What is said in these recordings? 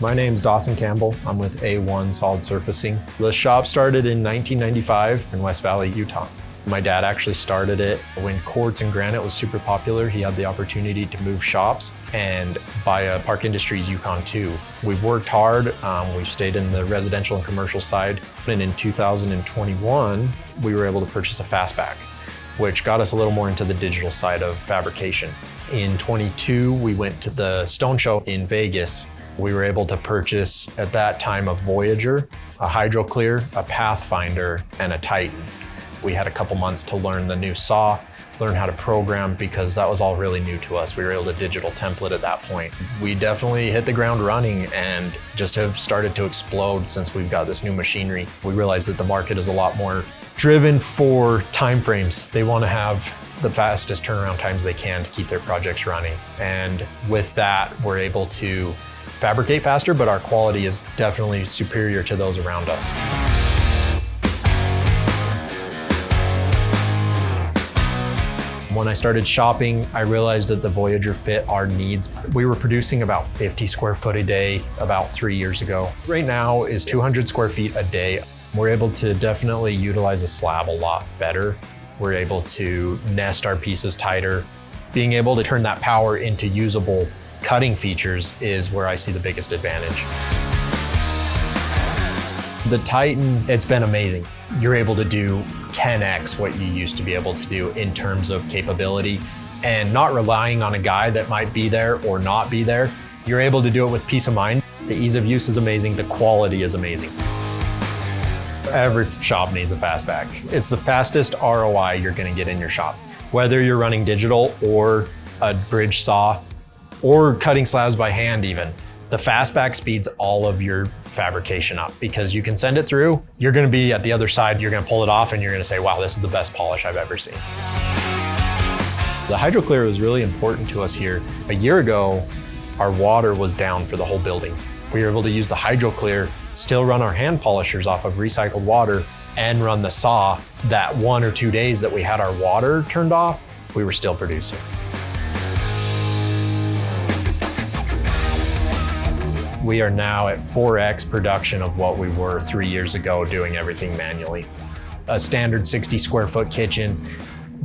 My name's Dawson Campbell. I'm with A1 Solid Surfacing. The shop started in 1995 in West Valley, Utah. My dad actually started it when quartz and granite was super popular. He had the opportunity to move shops and buy a Park Industries Yukon 2. We've worked hard. We've stayed in the residential and commercial side. And in 2021, we were able to purchase a FASTBACK, which got us a little more into the digital side of fabrication. In 22, we went to the Stone Show in Vegas. We were able to purchase, at that time, a VOYAGER, a HydroClear, a Pathfinder, and a Titan. We had a couple months to learn the new saw, learn how to program, because that was all really new to us. We were able to digital template at that point. We definitely hit the ground running and just have started to explode since we've got this new machinery. We realized that the market is a lot more driven for timeframes. They want to have the fastest turnaround times they can to keep their projects running. And with that, we're able to fabricate faster, but our quality is definitely superior to those around us. When I started shopping, I realized that the VOYAGER fit our needs. We were producing about 50 square foot a day about 3 years ago. Right now is 200 square feet a day. We're able to definitely utilize a slab a lot better. We're able to nest our pieces tighter. Being able to turn that power into usable cutting features is where I see the biggest advantage. The Titan, it's been amazing. You're able to do 10x what you used to be able to do in terms of capability, and not relying on a guy that might be there or not be there. You're able to do it with peace of mind. The ease of use is amazing. The quality is amazing. Every shop needs a FASTBACK. It's the fastest ROI you're gonna get in your shop. Whether you're running digital or a bridge saw or cutting slabs by hand even, the FASTBACK speeds all of your fabrication up, because you can send it through, you're gonna be at the other side, you're gonna pull it off and you're gonna say, wow, this is the best polish I've ever seen. The HydroClear was really important to us here. A year ago, our water was down for the whole building. We were able to use the HydroClear, still run our hand polishers off of recycled water, and run the saw. That 1 or 2 days that we had our water turned off, we were still producing. We are now at 4x production of what we were 3 years ago, doing everything manually. A standard 60 square foot kitchen,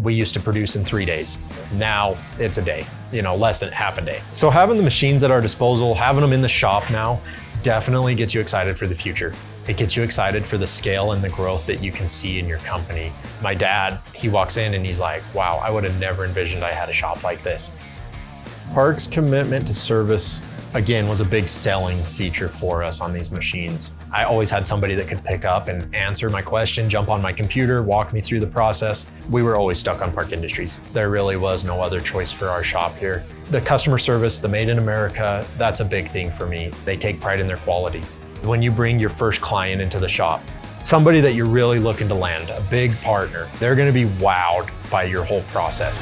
we used to produce in 3 days. Now it's a day, less than half a day. So having the machines at our disposal, having them in the shop now, definitely gets you excited for the future. It gets you excited for the scale and the growth that you can see in your company. My dad, he walks in and he's like, wow, I would have never envisioned I had a shop like this. Park's commitment to service, again, was a big selling feature for us on these machines. I always had somebody that could pick up and answer my question, jump on my computer, walk me through the process. We were always stuck on Park Industries. There really was no other choice for our shop here. The customer service, the Made in America, that's a big thing for me. They take pride in their quality. When you bring your first client into the shop, somebody that you're really looking to land, a big partner, they're gonna be wowed by your whole process.